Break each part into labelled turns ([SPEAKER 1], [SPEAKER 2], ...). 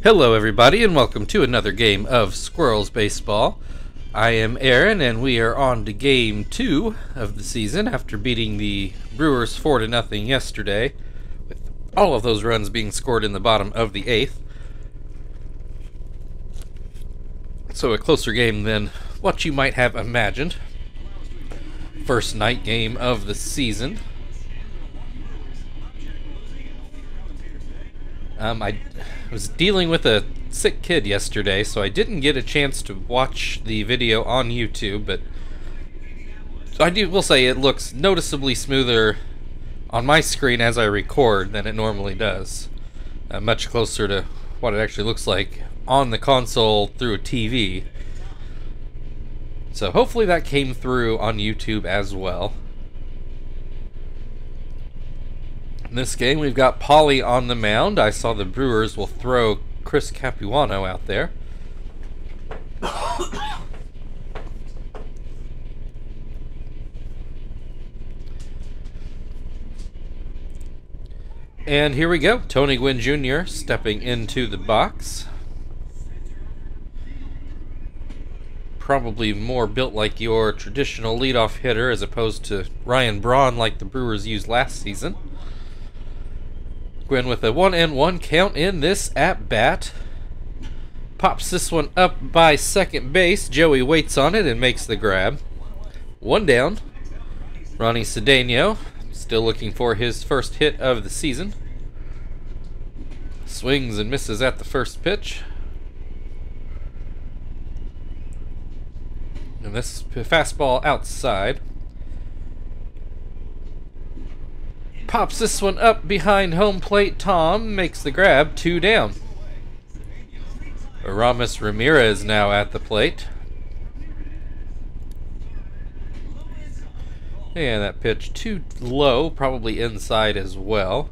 [SPEAKER 1] Hello everybody and welcome to another game of Squirrels Baseball. I am Aaron and we are on to game 2 of the season after beating the Brewers 4-0 yesterday, with all of those runs being scored in the bottom of the 8th. So a closer game than what you might have imagined. First night game of the season. I was dealing with a sick kid yesterday, so I didn't get a chance to watch the video on YouTube, but will say it looks noticeably smoother on my screen as I record than it normally does. Much closer to what it actually looks like on the console through a TV. So hopefully that came through on YouTube as well. In this game, we've got Paulie on the mound. I saw the Brewers will throw Chris Capuano out there. And here we go. Tony Gwynn Jr. stepping into the box. Probably more built like your traditional leadoff hitter as opposed to Ryan Braun like the Brewers used last season. Gwynn with a 1-1 count in this at-bat. Pops this one up by second base. Joey waits on it and makes the grab. One down. Ronnie Cedeno still looking for his first hit of the season. Swings and misses at the first pitch. And this fastball outside. Pops this one up behind home plate. Tom makes the grab. 2 down. Aramis Ramirez now at the plate. And that pitch too low, probably inside as well.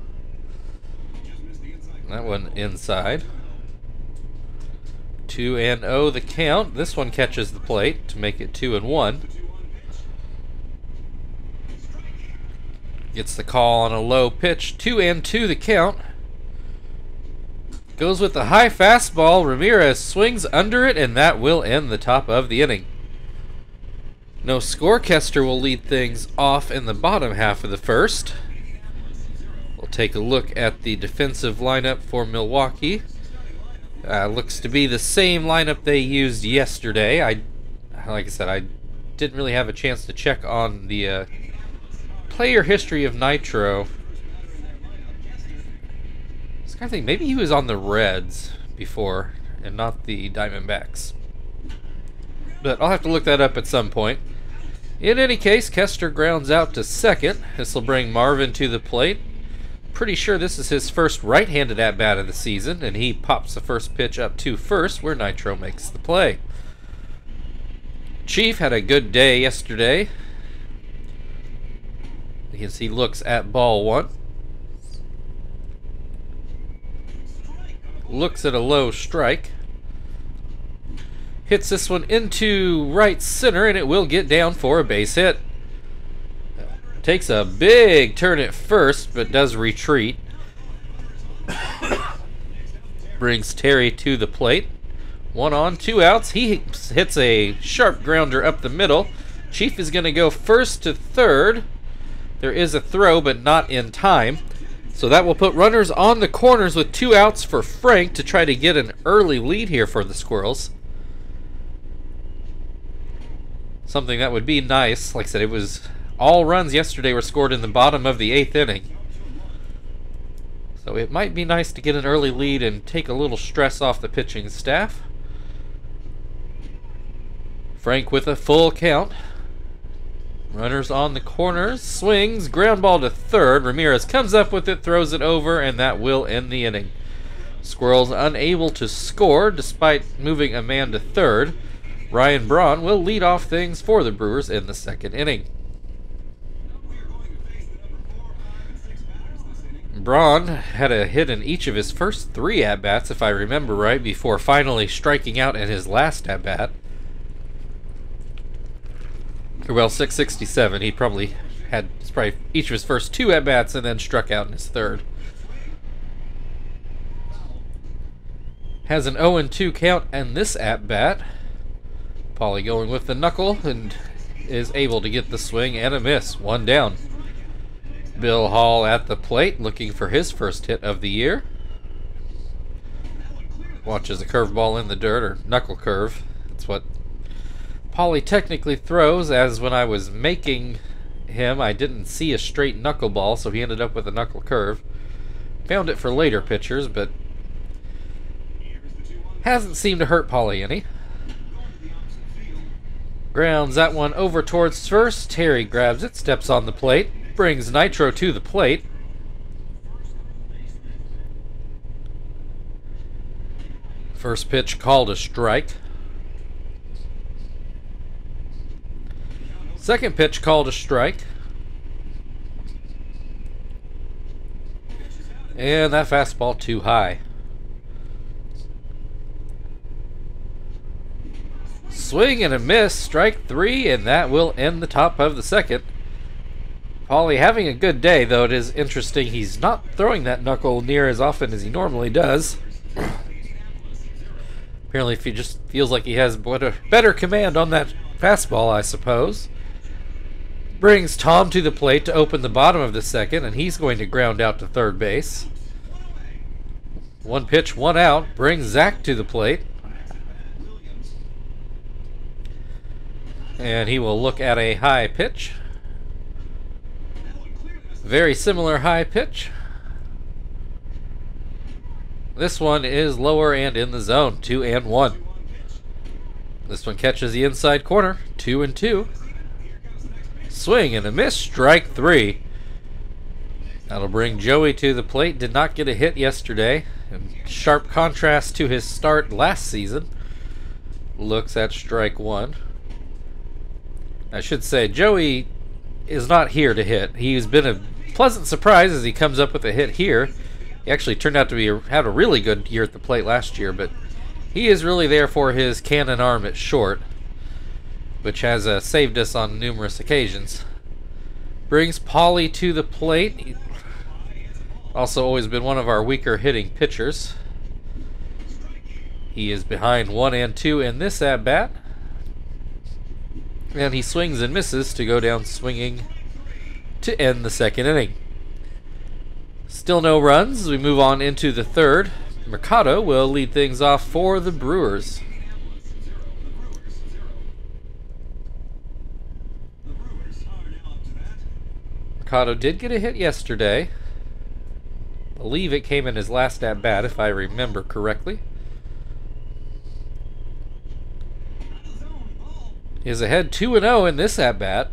[SPEAKER 1] That one inside. 2-0 the count. This one catches the plate to make it 2-1. Gets the call on a low pitch. 2-2 the count. Goes with the high fastball. Ramirez swings under it, and that will end the top of the inning. No score. Kester will lead things off in the bottom half of the first. We'll take a look at the defensive lineup for Milwaukee. Looks to be the same lineup they used yesterday. Like I said, I didn't really have a chance to check on the player history of Nitro. This kind of thing, maybe he was on the Reds before and not the Diamondbacks. But I'll have to look that up at some point. In any case, Kester grounds out to second. This will bring Marvin to the plate. Pretty sure this is his first right-handed at-bat of the season, and he pops the first pitch up to first where Nitro makes the play. Chief had a good day yesterday. As he looks at ball 1. Looks at a low strike. Hits this one into right center, and it will get down for a base hit. Takes a big turn at first, but does retreat. Brings Terry to the plate. 1 on, 2 outs. He hits a sharp grounder up the middle. Chief is going to go first to third. There is a throw, but not in time. So that will put runners on the corners with 2 outs for Frank to try to get an early lead here for the Squirrels. Something that would be nice. Like I said, it was all runs yesterday were scored in the bottom of the 8th inning. So it might be nice to get an early lead and take a little stress off the pitching staff. Frank with a full count. Runners on the corners, swings, ground ball to third. Ramirez comes up with it, throws it over, and that will end the inning. Squirrels unable to score despite moving a man to third. Ryan Braun will lead off things for the Brewers in the second inning. Braun had a hit in each of his first 3 at-bats, if I remember right, before finally striking out in his last at-bat. Well, 667. He probably had each of his first 2 at-bats and then struck out in his third. Has an 0-2 count in this at-bat. Paulie going with the knuckle and is able to get the swing and a miss. One down. Bill Hall at the plate looking for his first hit of the year. Watches a curveball in the dirt, or knuckle curve. That's what Paulie technically throws, as when I was making him, I didn't see a straight knuckleball, so he ended up with a knuckle curve. Found it for later pitchers, but hasn't seemed to hurt Paulie any. Grounds that one over towards first. Terry grabs it, steps on the plate, brings Nitro to the plate. First pitch called a strike. Second pitch called a strike. And that fastball too high. Swing and a miss, strike three, and that will end the top of the second. Paulie having a good day, though it is interesting he's not throwing that knuckle near as often as he normally does. Apparently he just feels like he has better command on that fastball, I suppose. Brings Tom to the plate to open the bottom of the second, and he's going to ground out to third base. One pitch, one out, brings Zach to the plate. And he will look at a high pitch. Very similar high pitch. This one is lower and in the zone, 2-1. This one catches the inside corner, 2-2. Swing and a miss, strike three. That'll bring Joey to the plate. Did not get a hit yesterday. In sharp contrast to his start last season. Looks at strike one. I should say, Joey is not here to hit. He's been a pleasant surprise as he comes up with a hit here. He actually turned out to had a really good year at the plate last year, but he is really there for his cannon arm at short, which has saved us on numerous occasions. Brings Paulie to the plate. Also always been one of our weaker hitting pitchers. He is behind 1-2 in this at-bat. And he swings and misses to go down swinging to end the second inning. Still no runs as we move on into the third. Mercado will lead things off for the Brewers. Mercado did get a hit yesterday. I believe it came in his last at-bat, if I remember correctly. He is ahead 2-0 in this at-bat.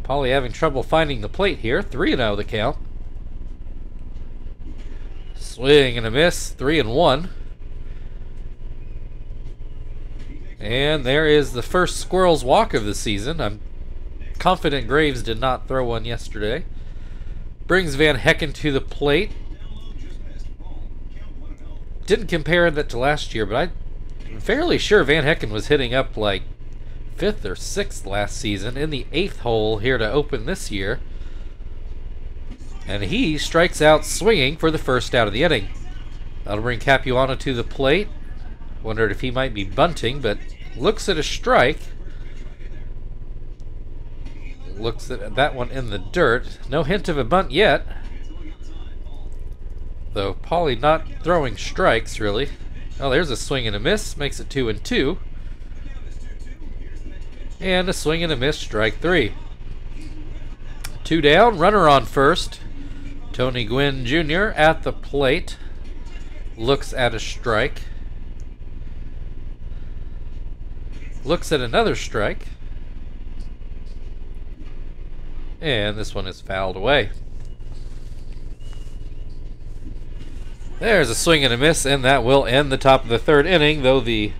[SPEAKER 1] Paulie having trouble finding the plate here. 3-0 the count. Swing and a miss. 3-1. And there is the first Squirrels walk of the season. I'm confident Graves did not throw one yesterday. Brings Van Hecken to the plate. Didn't compare that to last year, but I'm fairly sure Van Hecken was hitting up like 5th or 6th last season, in the 8th hole here to open this year. And he strikes out swinging for the first out of the inning. That'll bring Capuano to the plate. Wondered if he might be bunting, but looks at a strike. Looks at that one in the dirt. No hint of a bunt yet. Though Paulie not throwing strikes, really. Oh, there's a swing and a miss. Makes it 2-2. And a swing and a miss, strike three. 2 down, runner on first. Tony Gwynn Jr. at the plate. Looks at a strike. Looks at another strike. And this one is fouled away. There's a swing and a miss, and that will end the top of the third inning, though the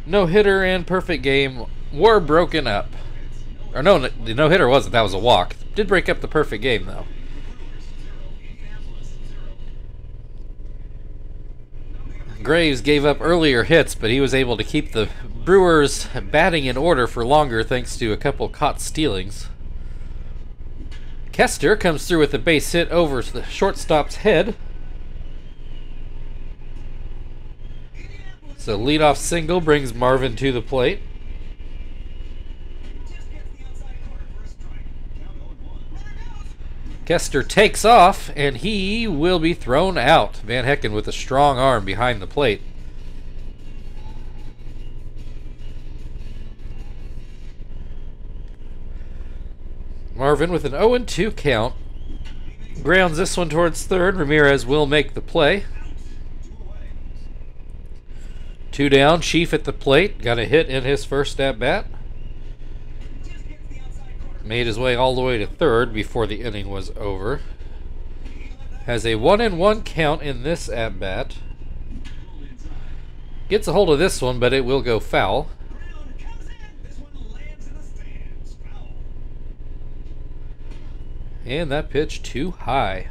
[SPEAKER 1] no-hitter and perfect game were broken up. Or no, the no-hitter wasn't. That was a walk. Did break up the perfect game, though. Graves gave up earlier hits, but he was able to keep the Brewers batting in order for longer thanks to a couple caught stealings. Kester comes through with a base hit over the shortstop's head. So leadoff single brings Marvin to the plate. Kester takes off, and he will be thrown out. Van Hecken with a strong arm behind the plate. Marvin with an 0-2 count. Grounds this one towards third. Ramirez will make the play. 2 down. Chief at the plate. Got a hit in his first at-bat. Made his way all the way to third before the inning was over. Has a 1-1 count in this at-bat. Gets a hold of this one, but it will go foul. And that pitch too high.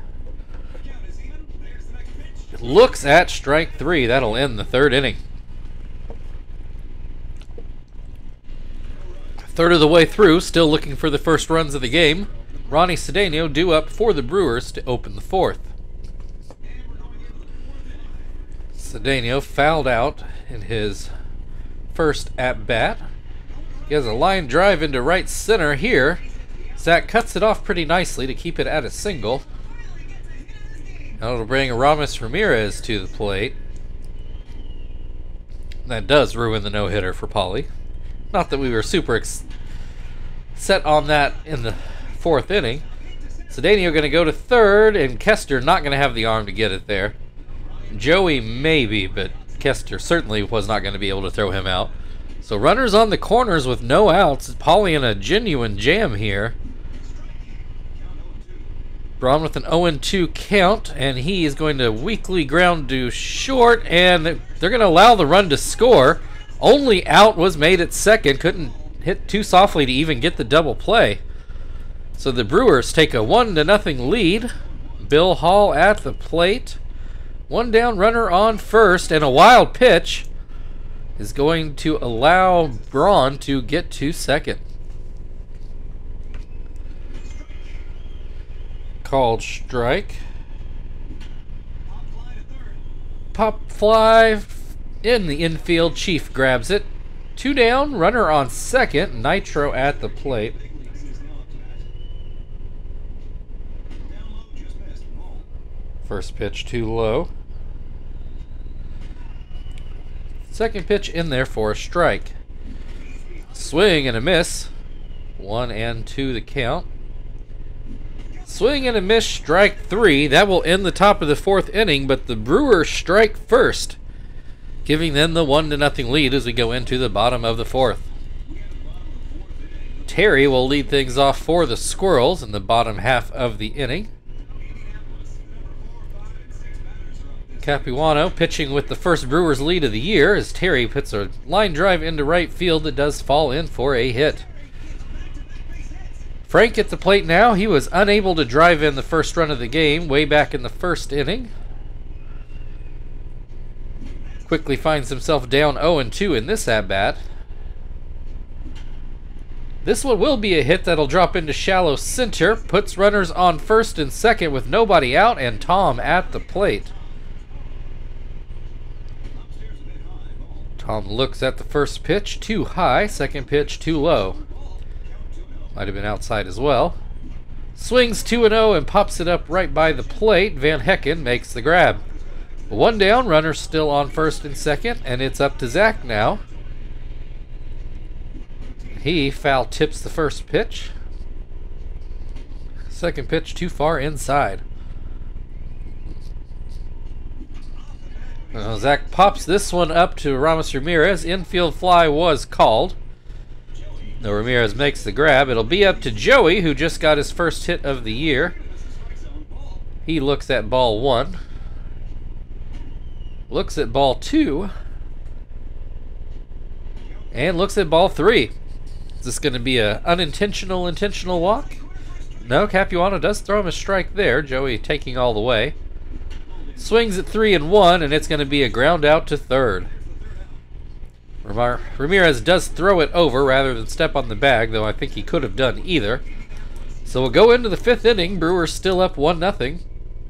[SPEAKER 1] Looks at strike 3. That'll end the third inning. Third of the way through, still looking for the first runs of the game. Ronnie Cedeno due up for the Brewers to open the fourth. Cedeno fouled out in his first at-bat. He has a line drive into right center here. Zach cuts it off pretty nicely to keep it at a single. Now it'll bring Aramis Ramirez to the plate. That does ruin the no-hitter for Pauly. Not that we were super set on that in the fourth inning. Cedeno going to go to third, and Kester not going to have the arm to get it there. Joey maybe, but Kester certainly was not going to be able to throw him out. So runners on the corners with no outs. Pauly in a genuine jam here. Braun with an 0-2 count, and he is going to weakly ground to short, and they're going to allow the run to score. Only out was made at second. Couldn't hit too softly to even get the double play. So the Brewers take a 1-0 lead. Bill Hall at the plate. 1 down, runner on first, and a wild pitch is going to allow Braun to get to second. Called strike. Pop fly in the infield. Chief grabs it. 2 down, runner on second. Nitro at the plate. First pitch too low. Second pitch in there for a strike. Swing and a miss. 1-2 the count. Swing and a miss, strike 3. That will end the top of the fourth inning, but the Brewers strike first, giving them the 1-0 lead as we go into the bottom of the fourth. Terry will lead things off for the Squirrels in the bottom half of the inning. Capuano pitching with the first Brewers lead of the year as Terry puts a line drive into right field that does fall in for a hit. Frank at the plate now. He was unable to drive in the first run of the game way back in the first inning. Quickly finds himself down 0-2 in this at-bat. This one will be a hit that'll drop into shallow center. Puts runners on first and second with nobody out, and Tom at the plate. Tom looks at the first pitch, too high. Second pitch, too low. Might have been outside as well. Swings 2-0 and pops it up right by the plate. Van Hecken makes the grab. 1 down, runner still on first and second, and it's up to Zach now. He foul tips the first pitch. Second pitch too far inside. Zach pops this one up to Ramos Ramirez. Infield fly was called. No, Ramirez makes the grab. It'll be up to Joey, who just got his first hit of the year. He looks at ball 1. Looks at ball 2. And looks at ball 3. Is this going to be an unintentional intentional walk? No, Capuano does throw him a strike there. Joey taking all the way. Swings at 3-1, and it's going to be a ground out to third. Ramirez does throw it over rather than step on the bag, though I think he could have done either. So we'll go into the fifth inning. Brewers still up 1-0,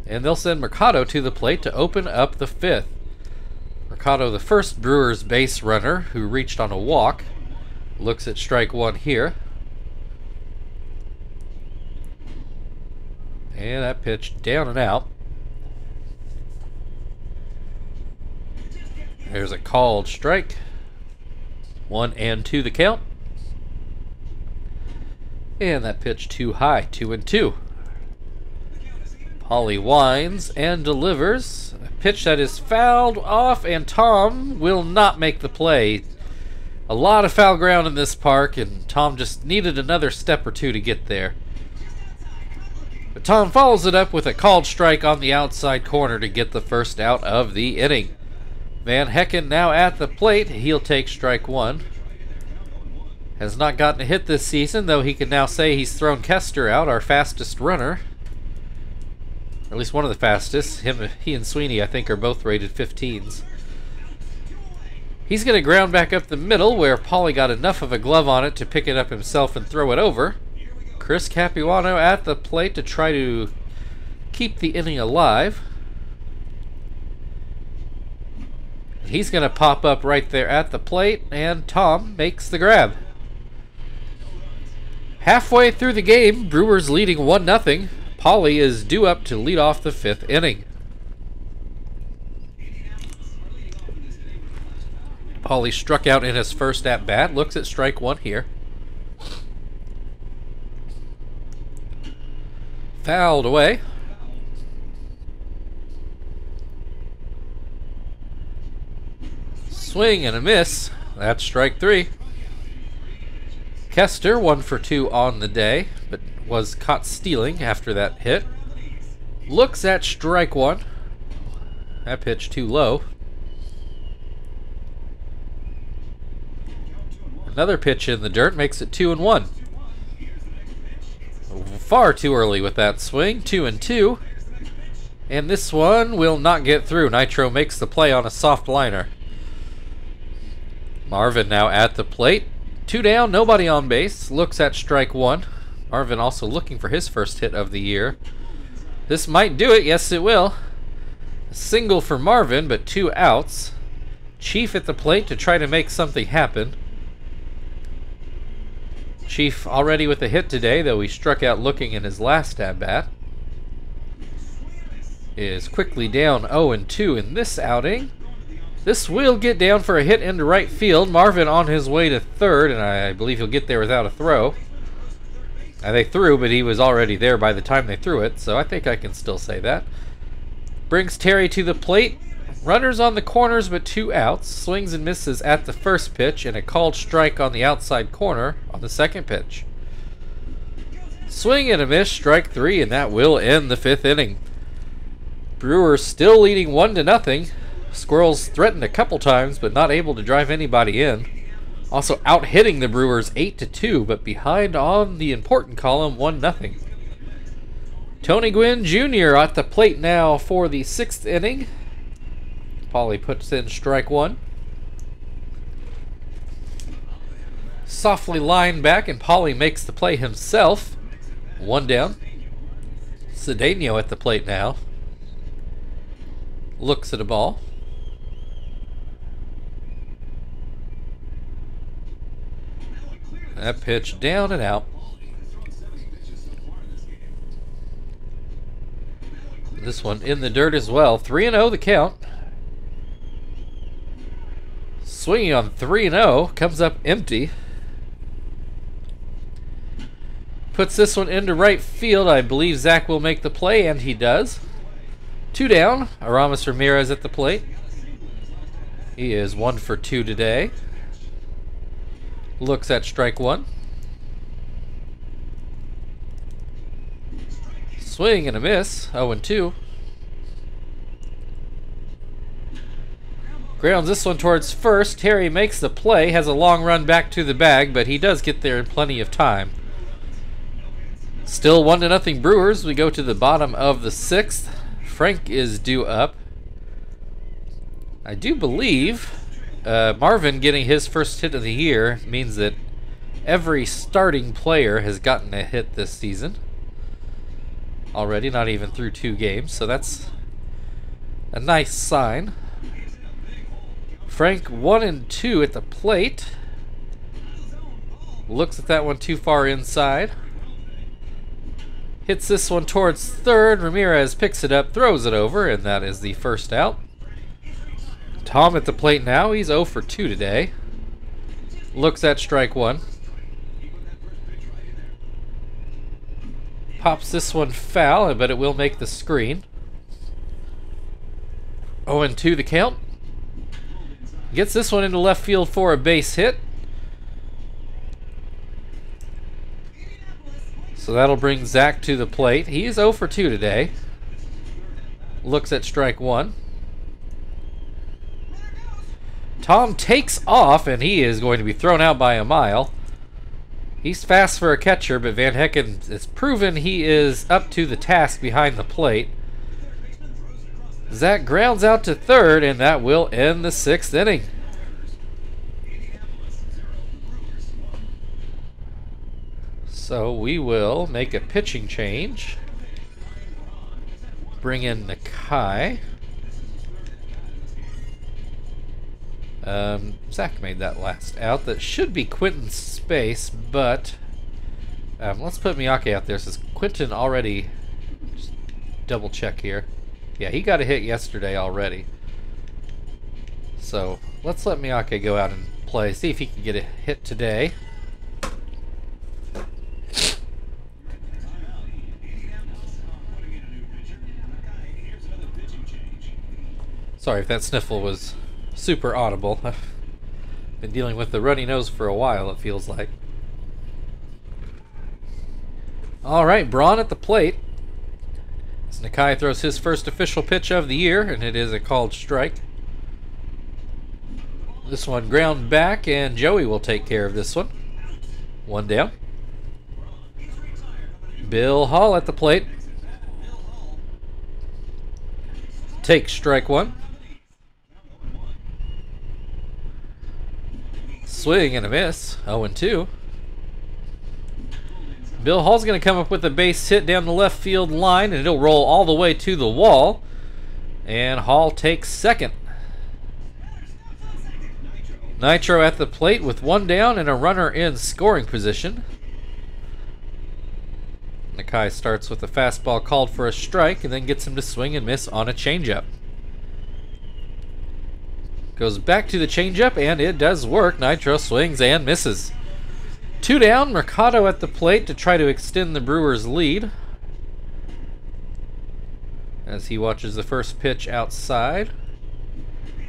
[SPEAKER 1] and they'll send Mercado to the plate to open up the fifth. Mercado, the first Brewers base runner who reached on a walk, looks at strike one here. And that pitch down and out. There's a called strike. 1-2 the count. And that pitch too high, 2-2. Paulie winds and delivers. A pitch that is fouled off, and Tom will not make the play. A lot of foul ground in this park, and Tom just needed another step or two to get there. But Tom follows it up with a called strike on the outside corner to get the first out of the inning. Van Hecken now at the plate. He'll take strike one. Has not gotten a hit this season, though he can now say he's thrown Kester out, our fastest runner. Or at least one of the fastest. He and Sweeney, I think, are both rated 15s. He's going to ground back up the middle, where Paulie got enough of a glove on it to pick it up himself and throw it over. Chris Capuano at the plate to try to keep the inning alive. He's going to pop up right there at the plate, and Tom makes the grab. Halfway through the game, Brewers leading 1-0. Paulie is due up to lead off the 5th inning. Paulie struck out in his first at-bat. Looks at strike one here. Fouled away. Swing and a miss. That's strike three. Kester 1 for 2 on the day, but was caught stealing after that hit. Looks at strike one. That pitch too low. Another pitch in the dirt makes it 2-1. Far too early with that swing. 2-2. And this one will not get through. Nitro makes the play on a soft liner. Marvin now at the plate. 2 down, nobody on base. Looks at strike one. Marvin also looking for his first hit of the year. This might do it. Yes, it will. A single for Marvin, but 2 outs. Chief at the plate to try to make something happen. Chief already with a hit today, though he struck out looking in his last at-bat. Is quickly down 0-2 in this outing. This will get down for a hit into right field. Marvin on his way to third, and I believe he'll get there without a throw. They threw, but he was already there by the time they threw it, so I think I can still say that. Brings Terry to the plate. Runners on the corners, but 2 outs. Swings and misses at the first pitch, and a called strike on the outside corner on the second pitch. Swing and a miss, strike 3, and that will end the 5th inning. Brewers still leading 1-0. Squirrels threatened a couple times, but not able to drive anybody in. Also out-hitting the Brewers 8-2, but behind on the important column 1-0. Tony Gwynn Jr. at the plate now for the 6th inning. Paulie puts in strike one. Softly lined back, and Paulie makes the play himself. 1 down. Cedeno at the plate now. Looks at a ball. That pitch down and out. This one in the dirt as well. 3-0 the count. Swinging on 3-0. Comes up empty. Puts this one into right field. I believe Zach will make the play, and he does. 2 down. Aramis Ramirez at the plate. He is 1 for 2 today. Looks at strike one. Swing and a miss. 0-2. Grounds this one towards first. Terry makes the play. Has a long run back to the bag, but he does get there in plenty of time. Still 1-0 Brewers. We go to the bottom of the 6th. Frank is due up. I do believe Marvin getting his first hit of the year means that every starting player has gotten a hit this season already, not even through 2 games, so that's a nice sign. Frank 1-2 at the plate. Looks at that one too far inside. Hits this one towards third. Ramirez picks it up, throws it over, and that is the first out. Tom at the plate now. He's 0 for 2 today. Looks at strike one. Pops this one foul, but it will make the screen. 0-2 the count. Gets this one into left field for a base hit. So that'll bring Zach to the plate. He is 0 for 2 today. Looks at strike one. Tom takes off, and he is going to be thrown out by a mile. He's fast for a catcher, but Van Hecken has proven he is up to the task behind the plate. Zach grounds out to third, and that will end the 6th inning. So we will make a pitching change. Bring in Nakai. Zach made that last out. That should be Quentin's space, but let's put Miyake out there since Quentin already. Just double check here. Yeah, he got a hit yesterday already. So let's let Miyake go out and play. See if he can get a hit today. Sorry if that sniffle was super audible. I've been dealing with the runny nose for a while, it feels like. Alright, Braun at the plate. As Nakai throws his first official pitch of the year, and it is a called strike. This one ground back, and Joey will take care of this one. One down. Bill Hall at the plate. Takes strike one. Swing and a miss. 0-2. Bill Hall's going to come up with a base hit down the left field line, and it'll roll all the way to the wall. And Hall takes second. Nitro at the plate with one down and a runner in scoring position. Nakai starts with a fastball called for a strike and then gets him to swing and miss on a changeup. Goes back to the changeup, and it does work. Nitro swings and misses. Two down, Mercado at the plate to try to extend the Brewers' lead. As he watches the first pitch outside.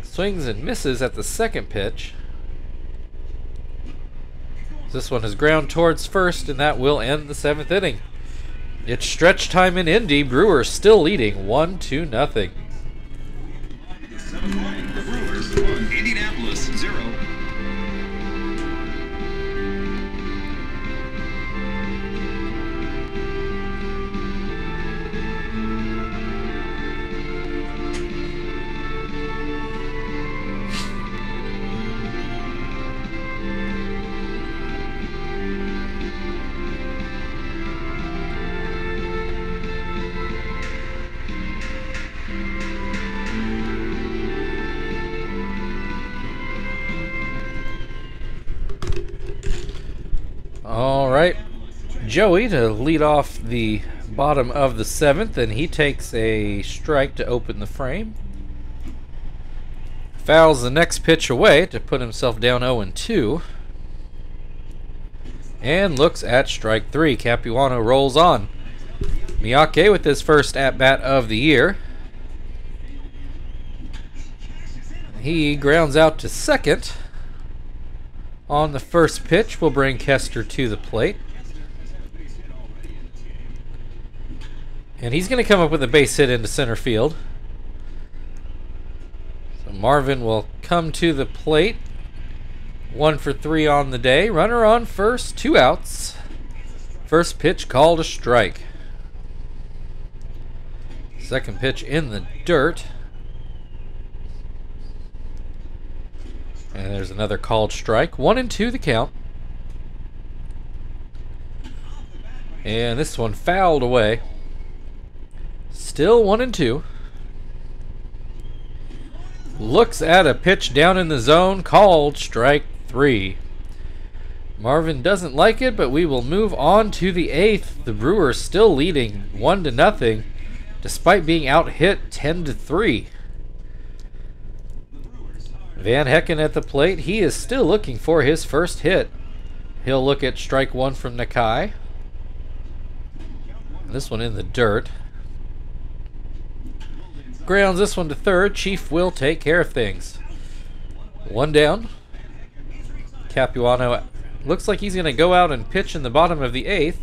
[SPEAKER 1] Swings and misses at the second pitch. This one is ground towards first, and that will end the 7th inning. It's stretch time in Indy. Brewers still leading 1-0.
[SPEAKER 2] The Brewers 1, Indianapolis 0.
[SPEAKER 1] All right, Joey to lead off the bottom of the 7th, and he takes a strike to open the frame. Fouls the next pitch away to put himself down 0-2. And looks at strike 3. Capuano rolls on. Miyake with his first at-bat of the year. He grounds out to second. On the first pitch, we'll bring Kester to the plate. And he's going to come up with a base hit into center field. So Marvin will come to the plate. 1 for 3 on the day. Runner on first, 2 outs. First pitch called a strike. Second pitch in the dirt. And there's another called strike. 1-2 the count. And this one fouled away. Still 1-2. Looks at a pitch down in the zone, called strike 3. Marvin doesn't like it, but we will move on to the 8th. The Brewers still leading 1-0, despite being out hit 10-3. Van Hecken at the plate. He is still looking for his first hit. He'll look at strike 1 from Nakai. This one in the dirt. Grounds this one to third. Chief will take care of things. 1 down. Capuano looks like he's going to go out and pitch in the bottom of the 8th.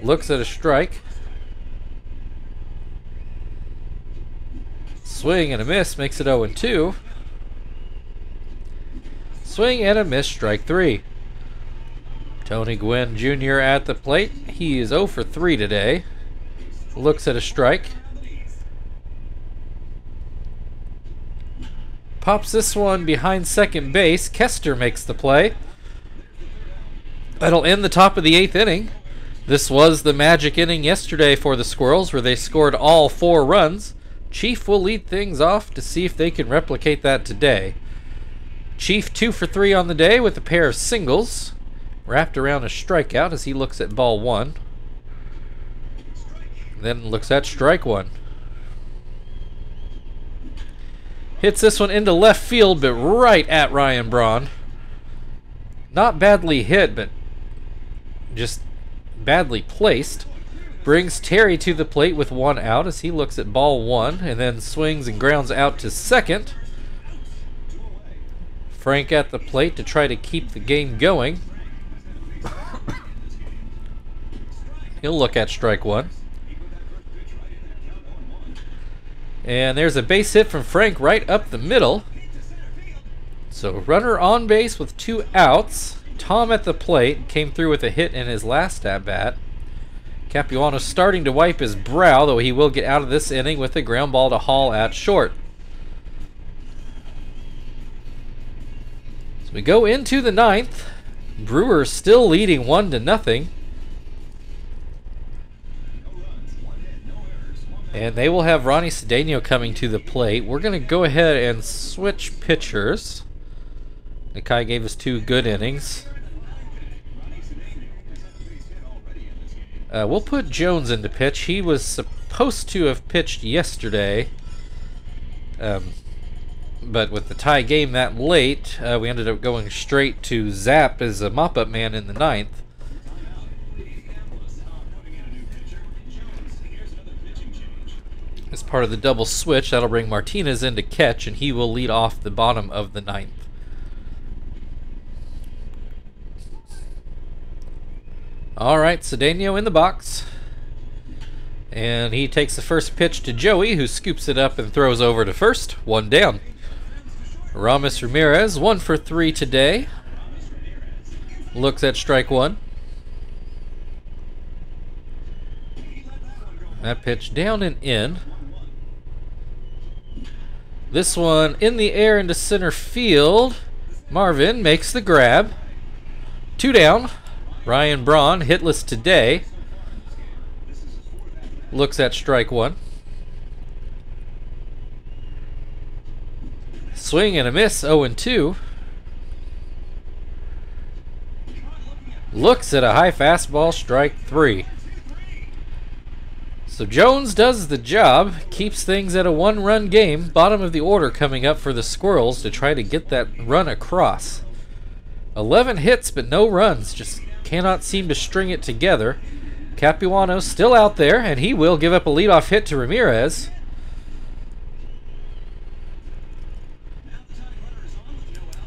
[SPEAKER 1] Looks at a strike. Swing and a miss makes it 0-2. Swing and a miss, strike 3. Tony Gwynn Jr. at the plate. He is 0 for 3 today. Looks at a strike. Pops this one behind second base. Kester makes the play. That'll end the top of the 8th inning. This was the magic inning yesterday for the Squirrels, where they scored all 4 runs. Chief will lead things off to see if they can replicate that today. Chief 2 for 3 on the day with a pair of singles. Wrapped around a strikeout as he looks at ball 1. Then looks at strike 1. Hits this one into left field, but right at Ryan Braun. Not badly hit, but just badly placed. Brings Terry to the plate with 1 out as he looks at ball 1 and then swings and grounds out to second. Frank at the plate to try to keep the game going. He'll look at strike 1. And there's a base hit from Frank right up the middle. So runner on base with 2 outs. Tom at the plate came through with a hit in his last at-bat. Capuano starting to wipe his brow, though he will get out of this inning with a ground ball to Hall at short. So we go into the 9th. Brewers still leading 1-0. And they will have Ronnie Cedeno coming to the plate. We're going to go ahead and switch pitchers. Nakai gave us 2 good innings. We'll put Jones into pitch. He was supposed to have pitched yesterday. But with the tie game that late, we ended up going straight to Zapp as a mop-up man in the 9th. As part of the double switch, that'll bring Martinez in to catch, and he will lead off the bottom of the 9th. Alright, Cedeno in the box. And he takes the first pitch to Joey, who scoops it up and throws over to first. 1 down. Ramos Ramirez, 1 for 3 today. Looks at strike 1. That pitch down and in. This one in the air into center field. Marvin makes the grab. 2 down. Ryan Braun, hitless today. Looks at strike 1. Swing and a miss, 0-2. Looks at a high fastball, strike 3. So Jones does the job, keeps things at a 1-run game. Bottom of the order coming up for the Squirrels to try to get that run across. 11 hits but no runs, just cannot seem to string it together. Capuano still out there, and he will give up a leadoff hit to Ramirez.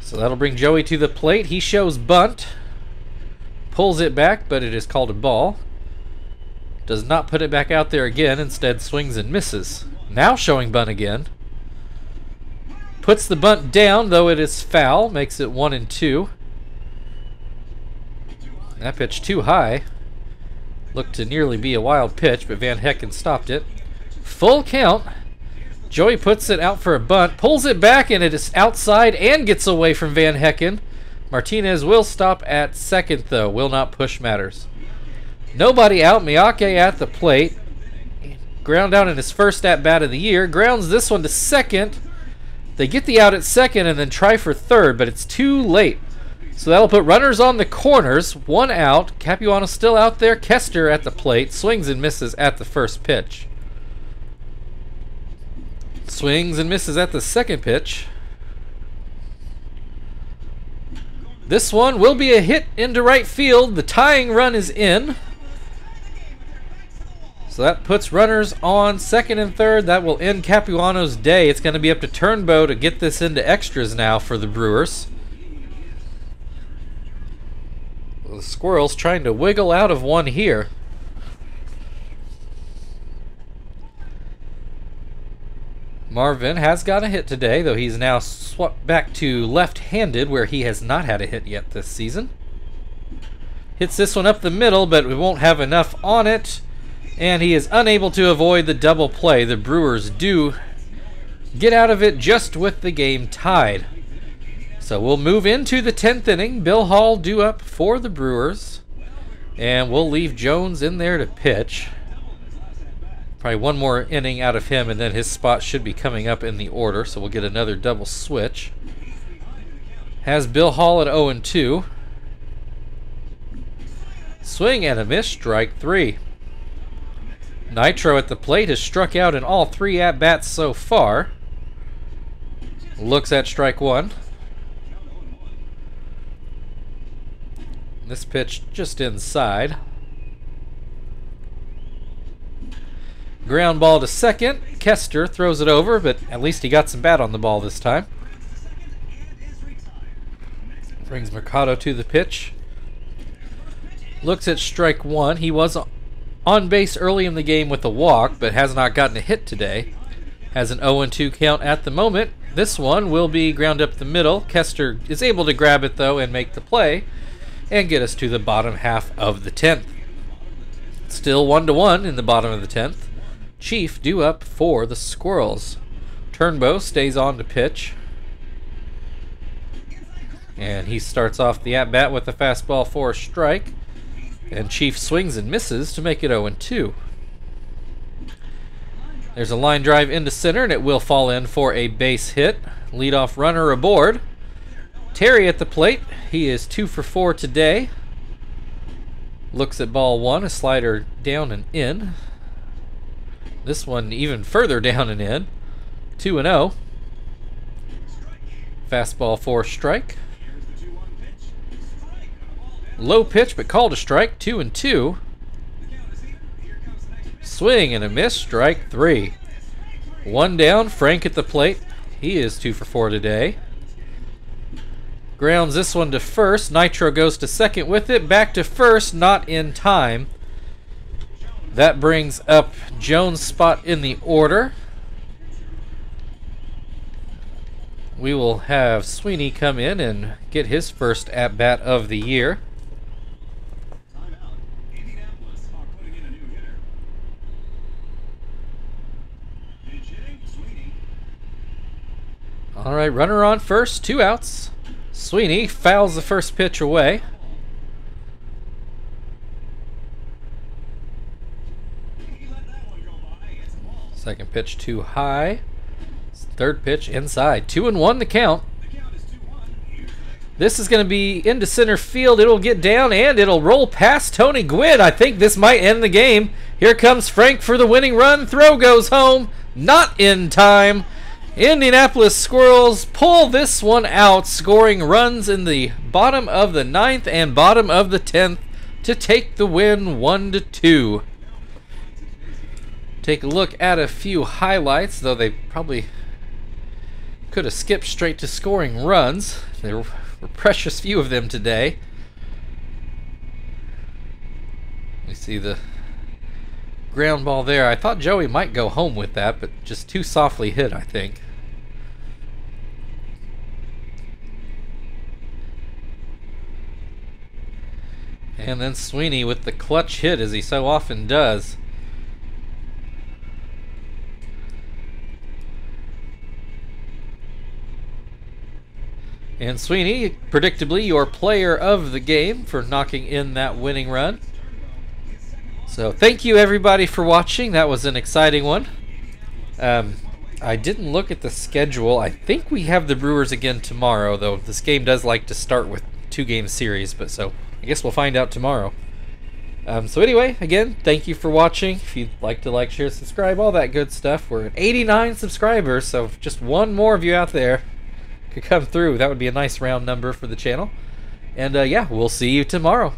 [SPEAKER 1] So that'll bring Joey to the plate. He shows bunt. Pulls it back, but it is called a ball. Does not put it back out there again, instead swings and misses. Now showing bunt again. Puts the bunt down, though it is foul. Makes it 1-2. That pitch too high. Looked to nearly be a wild pitch, but Van Hecken stopped it. Full count. Joey puts it out for a bunt, pulls it back, and it is outside and gets away from Van Hecken. Martinez will stop at second, though. Will not push matters. Nobody out. Miyake at the plate. Ground out in his first at-bat of the year. Grounds this one to second. They get the out at second and then try for third, but it's too late. So that'll put runners on the corners. 1 out. Capuano still out there. Kester at the plate. Swings and misses at the first pitch. Swings and misses at the second pitch. This one will be a hit into right field. The tying run is in. So that puts runners on second and third. That will end Capuano's day. It's going to be up to Turnbow to get this into extras now for the Brewers. The Squirrels trying to wiggle out of one here. Marvin has got a hit today, though he's now swapped back to left-handed, where he has not had a hit yet this season. Hits this one up the middle, but we won't have enough on it, and he is unable to avoid the double play. The Brewers do get out of it just with the game tied. So we'll move into the 10th inning. Bill Hall due up for the Brewers. And we'll leave Jones in there to pitch. Probably one more inning out of him, and then his spot should be coming up in the order. So we'll get another double switch. Has Bill Hall at 0-2. Swing and a miss, strike 3. Nitro at the plate has struck out in all 3 at-bats so far. Looks at strike 1. This pitch just inside. Ground ball to second. Kester throws it over, but at least he got some bat on the ball this time. Brings Mercado to the pitch. Looks at strike 1. He was on base early in the game with a walk, but has not gotten a hit today. Has an 0-2 count at the moment. This one will be ground up the middle. Kester is able to grab it, though, and make the play and get us to the bottom half of the 10th. Still 1-1 in the bottom of the 10th. Chief due up for the Squirrels. Turnbow stays on to pitch. And he starts off the at-bat with a fastball for a strike. And Chief swings and misses to make it 0-2. There's a line drive into center, and it will fall in for a base hit. Leadoff runner aboard. Terry at the plate. He is 2 for 4 today. Looks at ball 1, a slider down and in. This one even further down and in. 2-0. Fastball for a strike. Low pitch, but called a strike. 2-2. Swing and a miss. Strike 3. 1 down. Frank at the plate. He is 2 for 4 today. Grounds this one to first. Nitro goes to second with it. Back to first. Not in time. That brings up Jones' spot in the order. We will have Sweeney come in and get his first at-bat of the year. All right, runner on first, 2 outs. Sweeney fouls the first pitch away. Second pitch too high. Third pitch inside. 2-1 the count. This is going to be into center field. It'll get down and it'll roll past Tony Gwynn. I think this might end the game. Here comes Frank for the winning run. Throw goes home. Not in time. Indianapolis Squirrels pull this one out, scoring runs in the bottom of the 9th and bottom of the 10th to take the win 1-2. Take a look at a few highlights, though they probably could have skipped straight to scoring runs. There were precious few of them today. We see the ground ball there. I thought Joey might go home with that, but just too softly hit, I think. And then Sweeney with the clutch hit, as he so often does. And Sweeney, predictably your player of the game for knocking in that winning run. So thank you everybody for watching. That was an exciting one. I I didn't look at the schedule. I think we have the Brewers again tomorrow, though this game does like to start with 2-game series, but so I guess we'll find out tomorrow. So anyway, again, thank you for watching. If you'd like to like, share, subscribe, all that good stuff. We're at 89 subscribers, so if just one more of you out there could come through, that would be a nice round number for the channel. And yeah, we'll see you tomorrow.